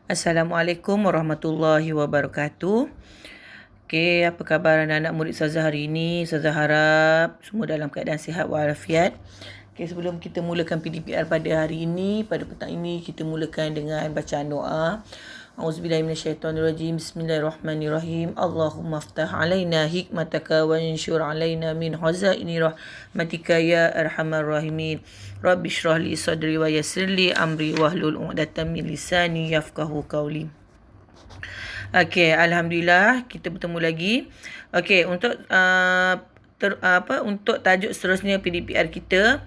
Assalamualaikum warahmatullahi wabarakatuh. Okey, apa khabar anak-anak murid Ustazah hari ini? Ustazah harap semua dalam keadaan sihat walafiat. Okey, sebelum kita mulakan PDPR pada hari ini, pada petang ini kita mulakan dengan bacaan doa. Auzubillahi minasyaitonirrajim. Bismillahirrahmanirrahim. Allahumma aftah alaina hikmataka wa anshur alaina min khazaini rahmatika ya arhamar rahimin. Rabbi shrah li sadri wa yassir li amri wahlul 'uqdatam min lisani yafqahu qawli. Okey, alhamdulillah kita bertemu lagi. Okey, untuk untuk tajuk seterusnya PDPR kita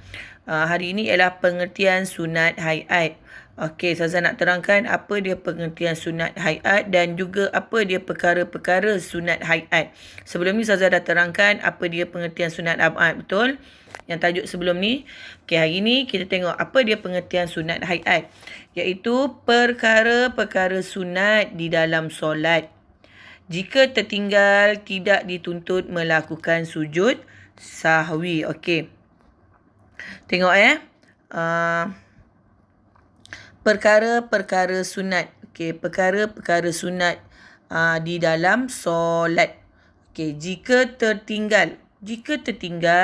hari ini ialah pengertian sunat hayat. Okey, Ustazah nak terangkan apa dia pengertian sunat hayat dan juga apa dia perkara-perkara sunat hayat. Sebelum ni Ustazah dah terangkan apa dia pengertian sunat abad, betul? Yang tajuk sebelum ni. Okey, hari ni kita tengok apa dia pengertian sunat hayat, iaitu perkara-perkara sunat di dalam solat. Jika tertinggal, tidak dituntut melakukan sujud sahwi. Okey. Tengok perkara-perkara sunat. Okey, perkara-perkara sunat di dalam solat. Okey, jika tertinggal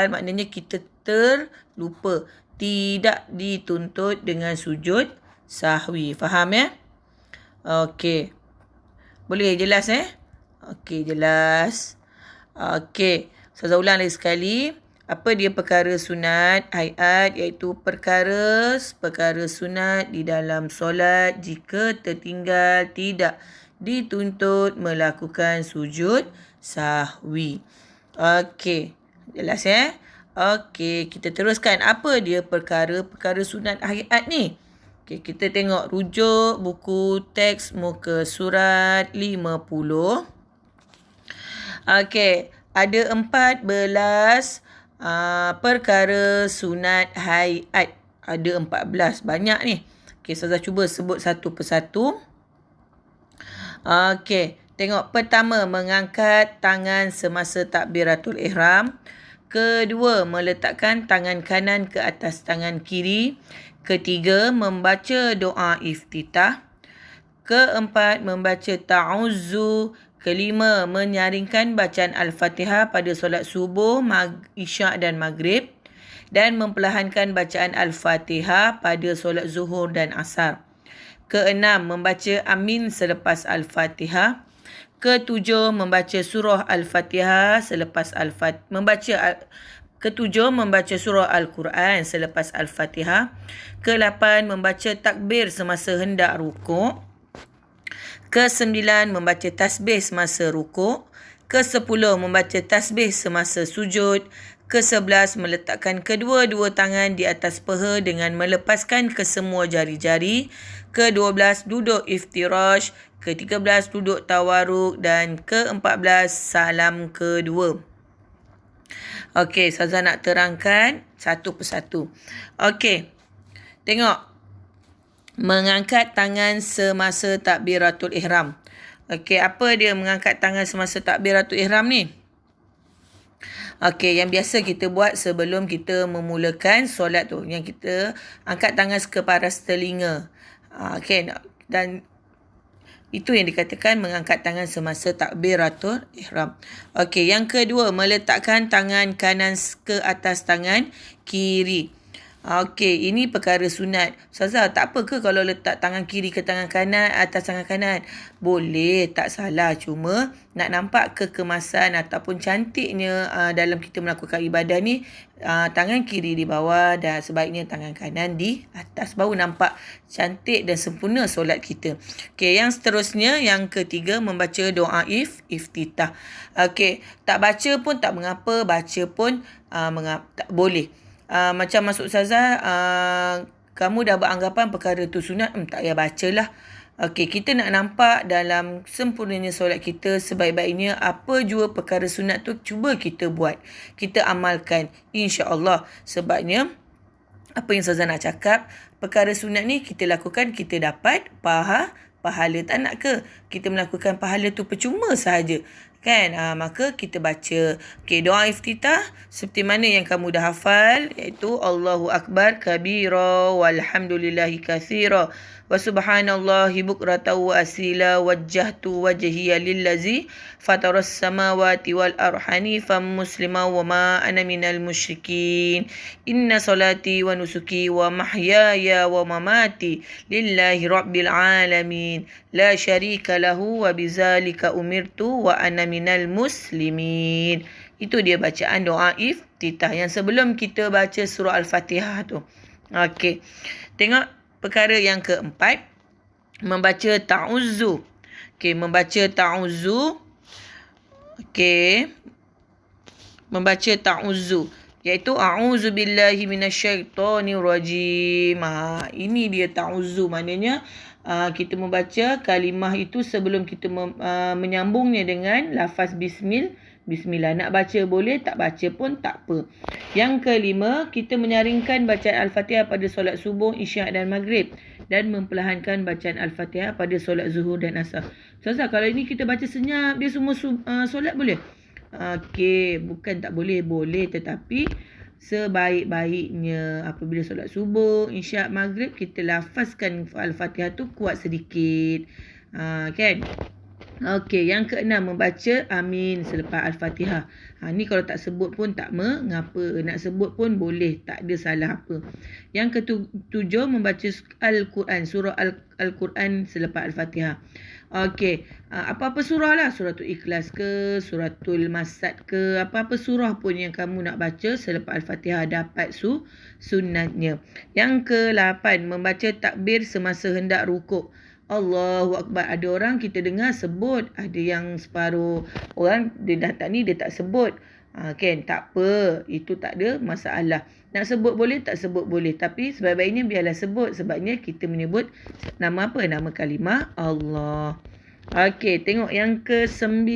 maknanya kita terlupa, tidak dituntut dengan sujud sahwi. Faham ya? Okey. Boleh jelas Okey, jelas. Okey, Ustazah ulang lagi sekali. Apa dia perkara sunat hayat, iaitu perkara sunat di dalam solat jika tertinggal, tidak dituntut melakukan sujud sahwi. Okey, jelas Okey, kita teruskan. Apa dia perkara sunat hayat ni? Okey, kita tengok rujuk buku teks muka surat 50. Okey, ada 14 perkara sunat hayat. Ada 14. Banyak ni. Okey, Ustazah cuba sebut satu persatu. Okey, tengok. Pertama, mengangkat tangan semasa takbiratul ihram. Kedua, meletakkan tangan kanan ke atas tangan kiri. Ketiga, membaca doa iftitah. Keempat, membaca ta'awuzu. Kelima, menyaringkan bacaan Al-Fatihah pada solat subuh, isyak dan maghrib. Dan memperlahankan bacaan Al-Fatihah pada solat zuhur dan asar. Keenam, membaca amin selepas Al-Fatihah. Ketujuh, membaca surah Al-Fatihah selepas Ketujuh, membaca surah Al-Quran selepas Al-Fatihah. Kelapan, membaca takbir semasa hendak rukuk. Kesembilan, membaca tasbih semasa rukuk. Kesepuluh, membaca tasbih semasa sujud. Kesebelas, meletakkan kedua-dua tangan di atas peha dengan melepaskan kesemua jari-jari. Ke-12, duduk iftirash. Ke-13, duduk tawaruk. Dan ke-14, salam kedua. Okey, Ustazah nak terangkan satu persatu. Okey, tengok. Mengangkat tangan semasa takbiratul ihram. Okey, apa dia mengangkat tangan semasa takbiratul ihram ni? Okey, yang biasa kita buat sebelum kita memulakan solat tu, yang kita angkat tangan ke paras telinga. Okey, dan itu yang dikatakan mengangkat tangan semasa takbiratul ihram. Okey, yang kedua, meletakkan tangan kanan ke atas tangan kiri. Okey, ini perkara sunat. Ustazah, tak apa ke kalau letak tangan kiri ke tangan kanan, atas tangan kanan? Boleh, tak salah. Cuma nak nampak kekemasan ataupun cantiknya dalam kita melakukan ibadah ni, tangan kiri di bawah dan sebaiknya tangan kanan di atas. Baru nampak cantik dan sempurna solat kita. Okey, yang seterusnya, yang ketiga, membaca doa iftitah. Okey, tak baca pun tak mengapa, baca pun tak boleh. Macam masuk Ustazah, kamu dah beranggapan perkara tu sunat, tak payah bacalah. Okey, kita nak nampak dalam sempurnanya solat kita, sebaik-baiknya apa jua perkara sunat tu cuba kita buat, kita amalkan, insya-Allah. Sebabnya apa yang Ustazah nak cakap, perkara sunat ni kita lakukan, kita dapat pahala. Tak nak ke kita melakukan pahala tu percuma sahaja? Kan? Maka kita baca. Okey, doa iftitah seperti mana yang kamu dah hafal, iaitu Allahu Akbar kabira walhamdulillahi katsira wa subhanallahi bukratan wa asila wajjahtu wajhiya lillazi fataras samawati wal arhanifam muslima wa ma ana minal musyrikin inna salati wa nusuki wa mahyaya wa mamati lillahi rabbil alamin la syarika lahu wa bizalika umirtu wa ana minal muslimin. Itu dia bacaan doa iftitah yang sebelum kita baca surah Al-Fatihah tu. Okey. Tengok perkara yang keempat, membaca ta'awuzu. Okey, membaca ta'awuzu. Okey. Membaca ta'awuzu iaitu a'udzubillahi minasyaitonirrajim. Ini dia ta'awuzu, maknanya kita membaca kalimah itu sebelum kita menyambungnya dengan lafaz Bismillah. Nak baca boleh, tak baca pun tak apa. Yang kelima, kita menyaringkan bacaan Al-Fatihah pada solat subuh, isyak dan maghrib. Dan memperlahankan bacaan Al-Fatihah pada solat zuhur dan asar. Ustazah, kalau ini kita baca senyap, dia semua solat boleh? Okey, bukan tak boleh. Boleh, tetapi sebaik-baiknya apabila solat subuh, isyak, maghrib, kita lafazkan Al-Fatihah tu kuat sedikit. Kan? Okey, yang keenam, membaca amin selepas Al-Fatihah. Ni kalau tak sebut pun tak mengapa. Nak sebut pun boleh, tak ada salah apa. Yang ketujuh, membaca Al-Quran, surah Al-Quran selepas Al-Fatihah. Okey, apa-apa surah lah. Suratul Ikhlas ke, Suratul Masad ke, apa-apa surah pun yang kamu nak baca selepas Al-Fatihah dapat sunatnya. Yang ke-8, membaca takbir semasa hendak rukuk. Allahu Akbar. Ada orang kita dengar sebut, ada yang separuh orang dia dah tak sebut. Kan, tak apa, itu tak ada masalah. Nak sebut boleh, tak sebut boleh, tapi sebaik-baiknya biarlah sebut, sebabnya kita menyebut nama apa? Nama kalimah Allah. Okey, tengok yang ke-9.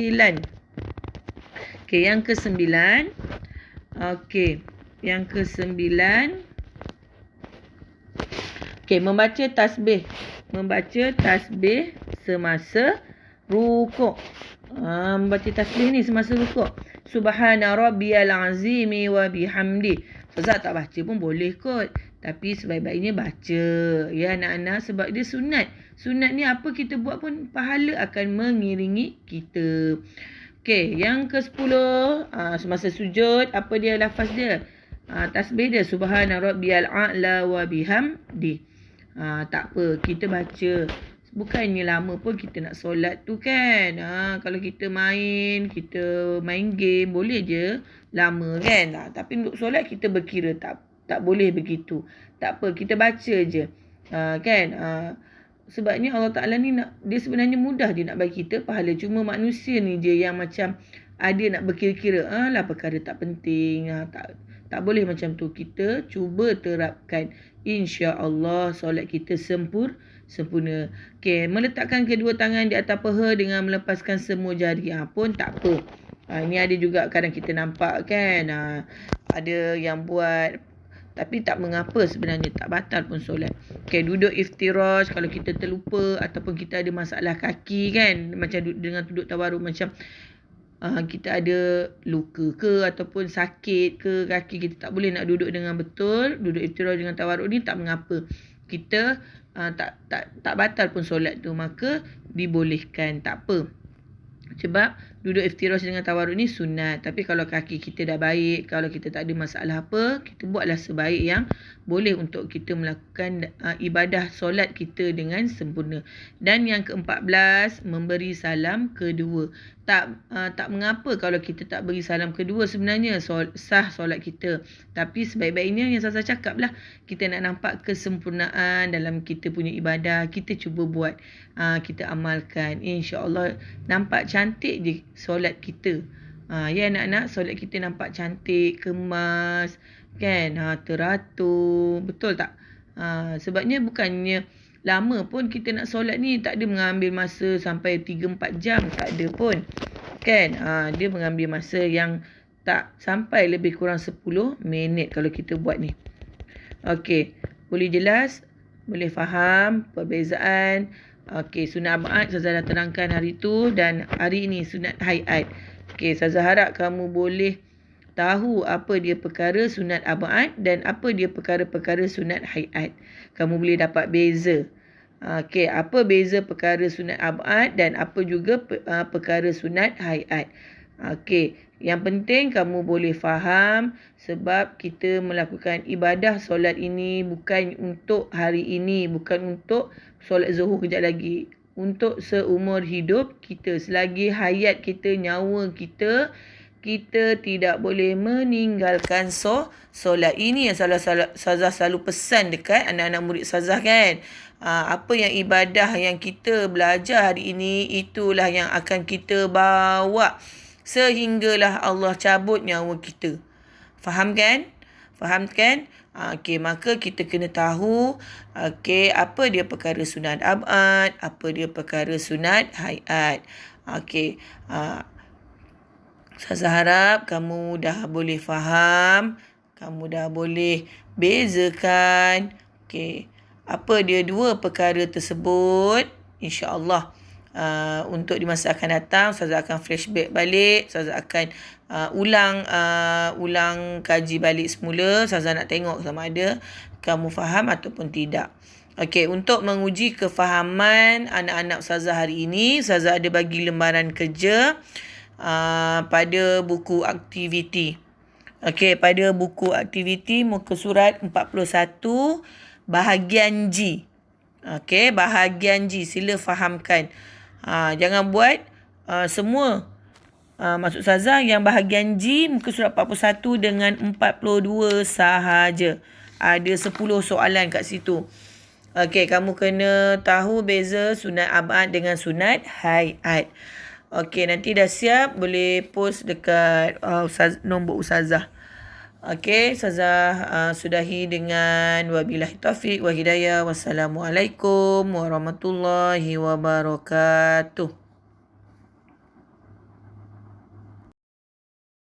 Okey, yang ke-9. Okey, yang ke-9. Okey, membaca tasbih. Membaca tasbih semasa rukuk. Membaca tasbih ni semasa rukuk. Subhana rabbiyal azimi wa bihamdi. Ustazah, tak baca pun boleh kot. Tapi sebaik-baiknya baca. Ya anak-anak, sebab dia sunat. Sunat ni apa kita buat pun pahala akan mengiringi kita. Okey, yang ke-10. Semasa sujud, apa dia lafaz dia? Tasbih dia. Subhana rabbiyal a'la wa bihamdi. Tak apa, kita baca. Bukannya lama pun kita nak solat tu kan. Kalau kita main game, boleh je lama kan. Tapi untuk solat kita berkira tak boleh begitu. Tak apa, kita baca je. Kan. Sebabnya Allah Ta'ala ni dia sebenarnya mudah je nak bagi kita pahala. Cuma manusia ni je yang macam ada nak berkira-kira. Lah perkara tak penting. Tak boleh macam tu. Kita cuba terapkan. InsyaAllah solat kita sempurna. Okey, meletakkan kedua tangan di atas paha dengan melepaskan semua jari pun tak apa. Ini ada juga kadang kita nampak kan. Ada yang buat, tapi tak mengapa sebenarnya, tak batal pun solat. Okey, duduk iftirash kalau kita terlupa ataupun kita ada masalah kaki kan. Macam dengan duduk tawarruk, macam kita ada luka ke ataupun sakit ke kaki, kita tak boleh nak duduk dengan betul. Duduk iftirash dengan tawarruk ni tak mengapa. Kita tak batal pun solat tu, maka dibolehkan, tak apa. Sebab duduk iftirash dengan tawarruk ni sunat. Tapi kalau kaki kita dah baik, kalau kita tak ada masalah apa, kita buatlah sebaik yang boleh untuk kita melakukan ibadah solat kita dengan sempurna. Dan yang ke-14, memberi salam kedua. Tak mengapa kalau kita tak beri salam kedua, sebenarnya sah solat kita. Tapi sebaik-baiknya yang saya cakap lah, kita nak nampak kesempurnaan dalam kita punya ibadah, kita cuba buat, kita amalkan. InsyaAllah nampak cantik je solat kita. Ya anak-anak, solat kita nampak cantik, kemas kan, teratur, betul tak? Sebabnya bukannya lama pun kita nak solat ni, tak ada mengambil masa sampai 3-4 jam, tak ada pun kan. Dia mengambil masa yang tak sampai lebih kurang 10 minit kalau kita buat ni. Okey, boleh jelas, boleh faham perbezaan. Okey, sunat abad Ustazah dah terangkan hari tu, dan hari ini sunat hayat. Okey, Ustazah harap kamu boleh tahu apa dia perkara sunat abad dan apa dia perkara-perkara sunat hayat. Kamu boleh dapat beza. Okey, apa beza perkara sunat abad dan apa juga perkara sunat hayat? Okey, yang penting kamu boleh faham sebab kita melakukan ibadah solat ini bukan untuk hari ini, bukan untuk solat zuhur kejap lagi. Untuk seumur hidup kita, selagi hayat kita, nyawa kita, kita tidak boleh meninggalkan solat. Ini yang Ustazah selalu pesan dekat anak-anak murid Ustazah kan. Apa yang ibadah yang kita belajar hari ini, itulah yang akan kita bawa sehinggalah Allah cabut nyawa kita. Faham kan? Faham kan? Okey, maka kita kena tahu apa dia perkara sunat abad, apa dia perkara sunat hayat. Okey. Saya harap kamu dah boleh faham, kamu dah boleh bezakan apa dia dua perkara tersebut. InsyaAllah untuk di masa akan datang, Ustazah akan flashback balik, Ustazah akan ulang kaji balik semula. Ustazah nak tengok sama ada kamu faham ataupun tidak. Okey, untuk menguji kefahaman anak-anak Ustazah hari ini, Ustazah ada bagi lembaran kerja pada buku aktiviti. Okey, pada buku aktiviti muka surat 41 bahagian G. Okey, bahagian G, sila fahamkan. Jangan buat semua. Maksud Ustazah yang bahagian G muka surat 41 dengan 42 sahaja. Ada 10 soalan kat situ. Okey, kamu kena tahu beza sunat abad dengan sunat hayat. Okey, nanti dah siap boleh post dekat nombor Ustazah. Okey, Ustazah sudahi dengan wabillahi taufiq wa hidayah. Wassalamualaikum warahmatullahi wabarakatuh.